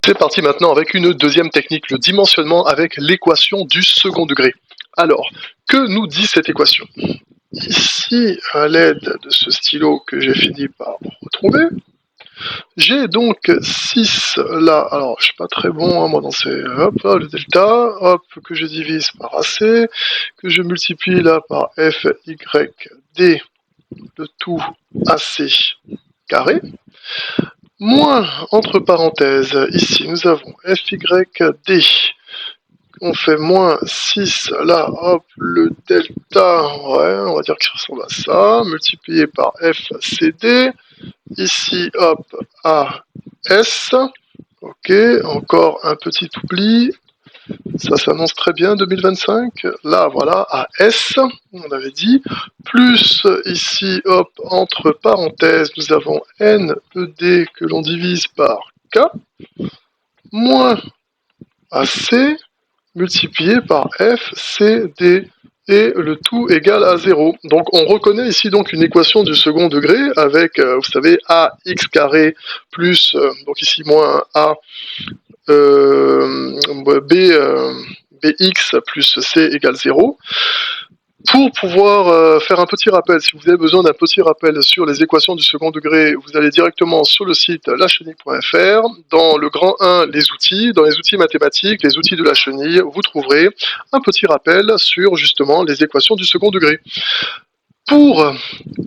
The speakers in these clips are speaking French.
C'est parti maintenant avec une deuxième technique, le dimensionnement avec l'équation du second degré. Alors, que nous dit cette équation? Ici, à l'aide de ce stylo que j'ai fini par retrouver, j'ai donc 6 là. Alors, je suis pas très bon, hein, moi, dans ces... Hop, là, le delta, hop, que je divise par AC, que je multiplie là par f, y, d, le tout AC carré, moins, entre parenthèses, ici, nous avons fy, d, on fait moins 6, là, hop, le delta, ouais, on va dire qu'il ressemble à ça, multiplié par FCD, ici, hop, AS, ok, encore un petit oubli, ça s'annonce très bien, 2025, là, voilà, AS, on avait dit, plus, ici, hop, entre parenthèses, nous avons NED que l'on divise par K, moins AC, multiplié par f, c, d, et le tout égale à 0. Donc on reconnaît ici donc une équation du second degré avec, vous savez, ax carré plus, donc ici moins a, bx plus c égale 0. Pour pouvoir faire un petit rappel, si vous avez besoin d'un petit rappel sur les équations du second degré, vous allez directement sur le site lachenille.fr. Dans le grand 1, les outils. Dans les outils mathématiques, les outils de la chenille, vous trouverez un petit rappel sur justement les équations du second degré. Pour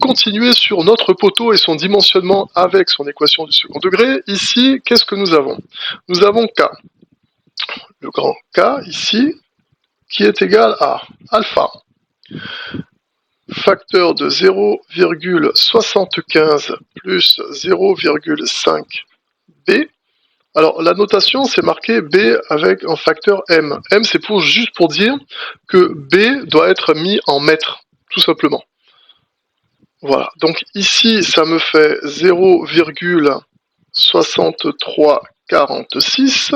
continuer sur notre poteau et son dimensionnement avec son équation du second degré, ici, qu'est-ce que nous avons? Nous avons K, le grand K ici, qui est égal à alpha, facteur de 0,75 plus 0,5 b. Alors la notation c'est marqué b avec un facteur m. M c'est juste pour dire que b doit être mis en mètres, tout simplement. Voilà, donc ici ça me fait 0,6346,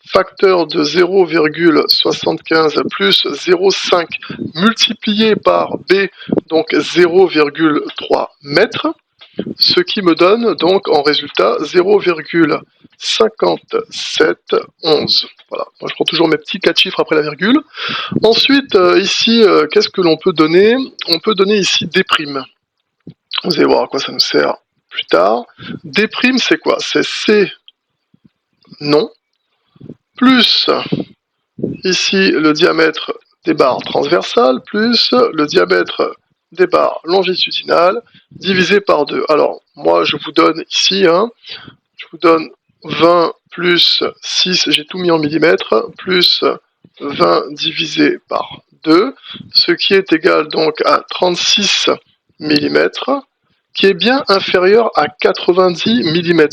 facteur de 0,75 plus 0,5 multiplié par B, donc 0,3 mètres, ce qui me donne donc en résultat 0,5711. Voilà, moi je prends toujours mes petits 4 chiffres après la virgule. Ensuite, ici, qu'est-ce que l'on peut donner? On peut donner ici D'. Vous allez voir à quoi ça nous sert plus tard. D', c'est quoi? C'est C non, plus ici le diamètre des barres transversales, plus le diamètre des barres longitudinales, divisé par 2. Alors, moi je vous donne ici, je vous donne 20 plus 6, j'ai tout mis en millimètres, plus 20 divisé par 2, ce qui est égal donc à 36 mm, qui est bien inférieur à 90 mm.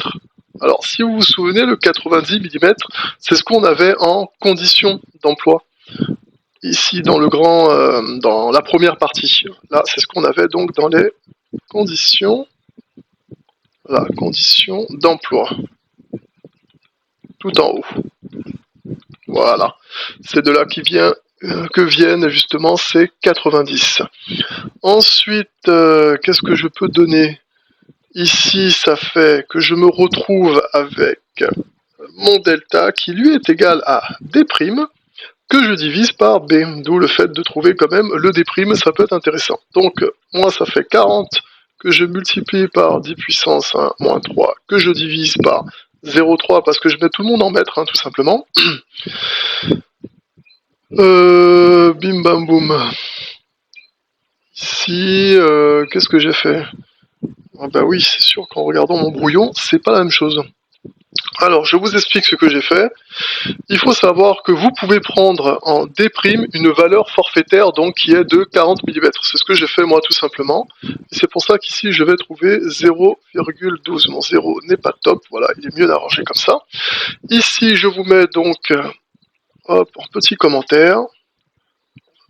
Alors, si vous vous souvenez, le 90 mm, c'est ce qu'on avait en condition d'emploi. Ici, dans dans la première partie. Là, c'est ce qu'on avait donc dans les conditions, conditions d'emploi. Tout en haut. Voilà. C'est de là que viennent justement ces 90. Ensuite, qu'est-ce que je peux donner? Ici, ça fait que je me retrouve avec mon delta qui lui est égal à D', que je divise par B, d'où le fait de trouver quand même le D', ça peut être intéressant. Donc, moi, ça fait 40 que je multiplie par 10 puissance 1 moins 3, que je divise par 0,3 parce que je mets tout le monde en mètres, tout simplement. Bim bam boum. Ici, qu'est-ce que j'ai fait? Ah bah oui, c'est sûr qu'en regardant mon brouillon, c'est pas la même chose. Alors, je vous explique ce que j'ai fait. Il faut savoir que vous pouvez prendre en D' une valeur forfaitaire donc qui est de 40 mm. C'est ce que j'ai fait moi tout simplement. Et c'est pour ça qu'ici je vais trouver 0,12. Mon 0 n'est pas top, voilà, il est mieux d'arranger comme ça. Ici je vous mets donc hop, en petit commentaire,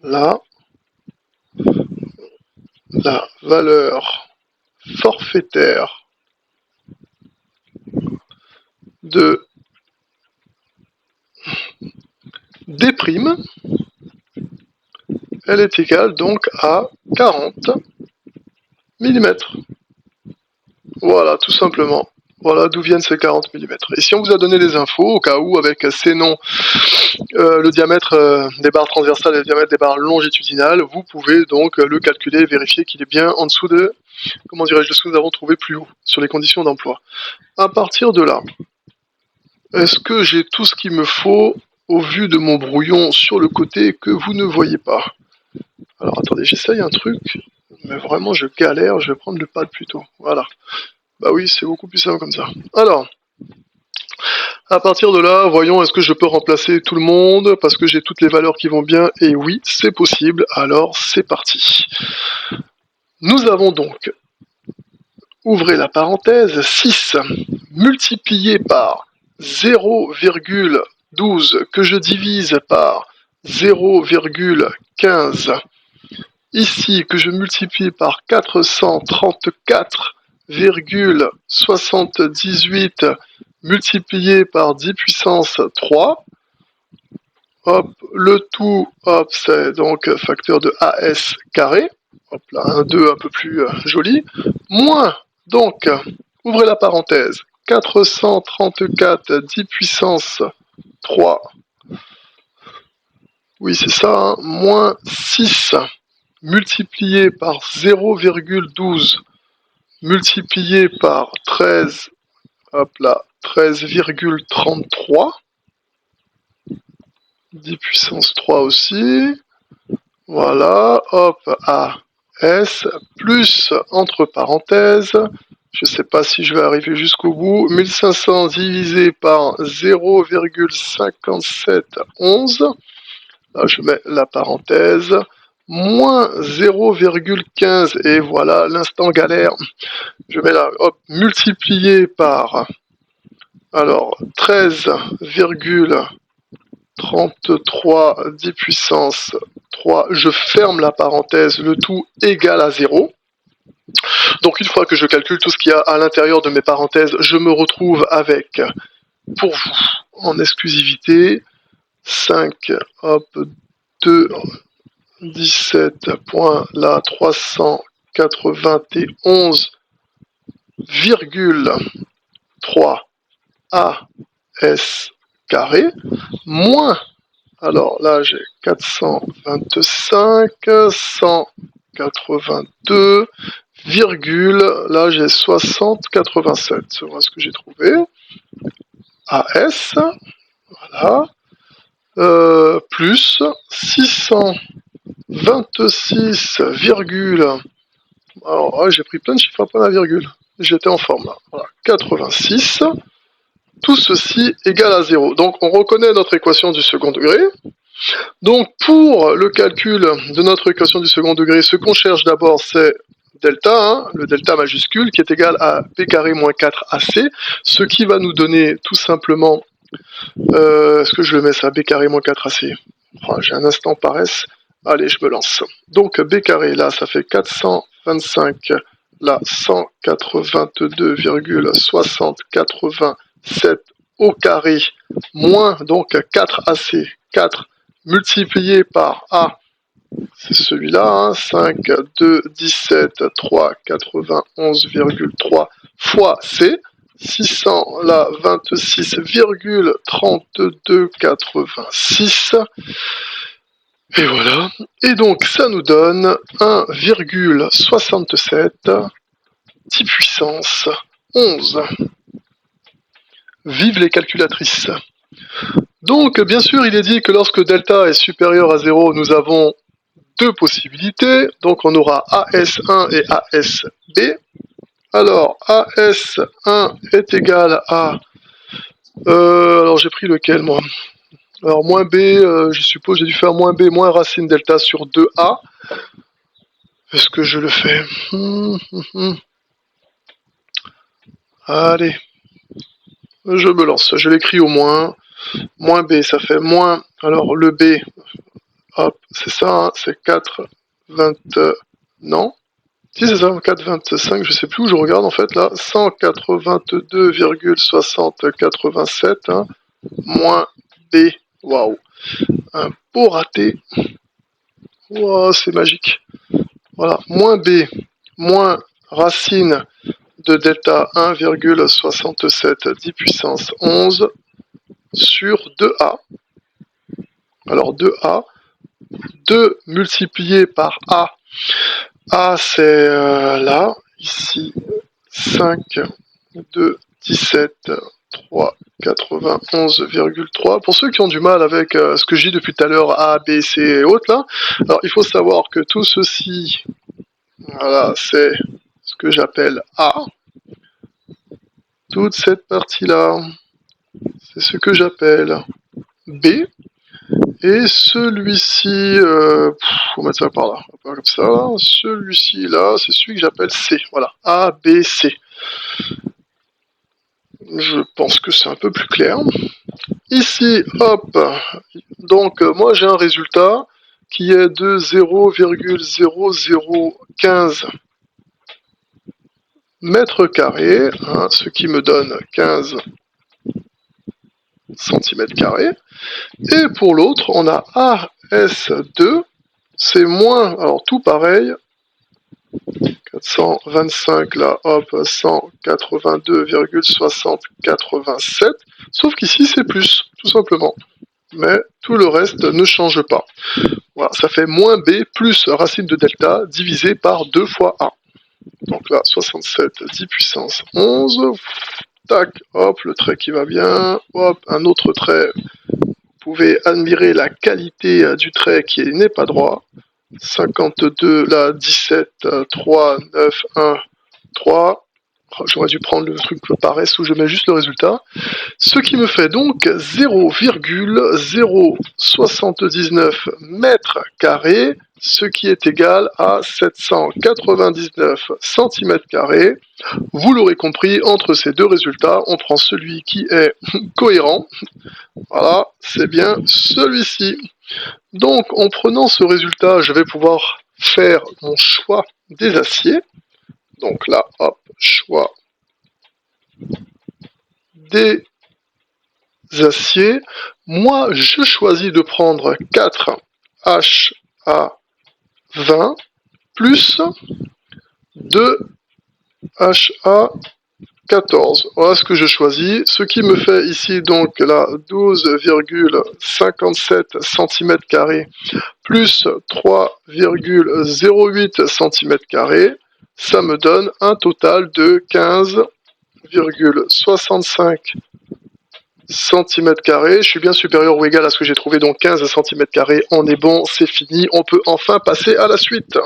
là, la valeur forfaitaire de D', elle est égale donc à 40 mm. Voilà, tout simplement. Voilà d'où viennent ces 40 mm. Et si on vous a donné les infos, au cas où, avec ces noms, le diamètre des barres transversales et le diamètre des barres longitudinales, vous pouvez donc le calculer et vérifier qu'il est bien en dessous de, comment dirais-je, de ce que nous avons trouvé plus haut, sur les conditions d'emploi. À partir de là, est-ce que j'ai tout ce qu'il me faut au vu de mon brouillon sur le côté que vous ne voyez pas? Alors attendez, j'essaye un truc, mais vraiment je galère, je vais prendre le pad plutôt. Voilà. Bah oui, c'est beaucoup plus simple comme ça. Alors, à partir de là, voyons, est-ce que je peux remplacer tout le monde parce que j'ai toutes les valeurs qui vont bien? Et oui, c'est possible, alors c'est parti. Nous avons donc, ouvrez la parenthèse, 6 multiplié par 0,12 que je divise par 0,15 ici que je multiplie par 434,78 multiplié par 10 puissance 3. Hop, le tout, hop, c'est donc facteur de AS carré. Hop là, un 2 un peu plus joli. Moins, donc, ouvrez la parenthèse, 434 10 puissance 3. Oui, c'est ça, hein, moins 6 multiplié par 0,12 multiplié par 13, hop là, 13,33, 10 puissance 3 aussi, voilà, hop, A, S, plus, entre parenthèses, je ne sais pas si je vais arriver jusqu'au bout, 1500 divisé par 0,5711, là je mets la parenthèse, moins 0,15, et voilà l'instant galère, je mets là, hop, multiplié par, alors, 13,33 10 puissance 3, je ferme la parenthèse, le tout égal à 0. Donc une fois que je calcule tout ce qu'il y a à l'intérieur de mes parenthèses, je me retrouve avec, pour vous, en exclusivité, 5, hop, 2, 17.391,3 AS carré, moins, alors là j'ai 425, 182, virgule, là j'ai 60,87, voilà ce que j'ai trouvé, AS, voilà, plus 626, alors ouais, j'ai pris plein de chiffres après la virgule, j'étais en forme là, voilà, 86, tout ceci égale à 0. Donc on reconnaît notre équation du second degré. Donc pour le calcul de notre équation du second degré, ce qu'on cherche d'abord c'est delta, hein, le delta majuscule, qui est égal à b carré moins 4ac, ce qui va nous donner tout simplement, est-ce que je le mets ça, b carré moins 4ac, oh, j'ai un instant paresse, allez je me lance. Donc b carré là ça fait 425, là 182,6087 au carré, moins donc 4ac, 4 multiplié par A, c'est celui-là, hein, 5, 2, 17, 3, 91,3 fois C, 600, là, 26,3286, et voilà. Et donc, ça nous donne 1,67 10 puissance 11. Vive les calculatrices! Donc, bien sûr, il est dit que lorsque delta est supérieur à 0, nous avons deux possibilités. Donc, on aura AS1 et ASB. Alors, AS1 est égal à... alors, j'ai pris lequel, moi? Alors, moins B, je suppose j'ai dû faire moins B moins racine delta sur 2A. Est-ce que je le fais? Allez. Je me lance. Je l'écris au moins. Moins B, ça fait moins... Alors, le B... Hop, c'est ça, hein, c'est 4, 20... non. Si, c'est ça, 4,25, je sais plus où je regarde en fait, là. 182,6087, hein, moins B. Waouh. Un beau raté. Waouh, c'est magique. Voilà, moins B, moins racine de delta 1,67 10 puissance 11 sur 2A. Alors 2A, 2 multiplié par A. A c'est là, ici 5, 2, 17, 3, 91,3. Pour ceux qui ont du mal avec ce que je dis depuis tout à l'heure, A, B, C et autres là, alors il faut savoir que tout ceci, voilà, c'est ce que j'appelle A. Toute cette partie-là, c'est ce que j'appelle B. Et celui-ci, faut mettre ça par là, pas comme ça. Celui-ci là, c'est celui que j'appelle C. Voilà, A, B, C. Je pense que c'est un peu plus clair. Ici, hop, donc moi j'ai un résultat qui est de 0,0015 mètres carrés, hein, ce qui me donne 15 centimètres carrés. Et pour l'autre, on a AS2, c'est moins, alors tout pareil, 425 là, hop, 182,6087, sauf qu'ici c'est plus, tout simplement. Mais tout le reste ne change pas. Voilà, ça fait moins B plus racine de delta divisé par 2 fois A. Donc là, 67, 10 puissance 11, tac, hop, le trait qui va bien, hop, un autre trait. Vous pouvez admirer la qualité du trait qui n'est pas droit. 52, là, 17, 3, 9, 1, 3. J'aurais dû prendre le truc par S où je mets juste le résultat. Ce qui me fait donc 0,079 mètres carrés, ce qui est égal à 799 centimètres carrés. Vous l'aurez compris, entre ces deux résultats, on prend celui qui est cohérent. Voilà, c'est bien celui-ci. Donc, en prenant ce résultat, je vais pouvoir faire mon choix des aciers. Donc là, hop, choix des aciers. Moi, je choisis de prendre 4 HA20 plus 2 HA14. Voilà ce que je choisis. Ce qui me fait ici donc là 12,57 cm² plus 3,08 cm². Ça me donne un total de 15,65 cm². Je suis bien supérieur ou égal à ce que j'ai trouvé, donc 15 cm². On est bon, c'est fini. On peut enfin passer à la suite.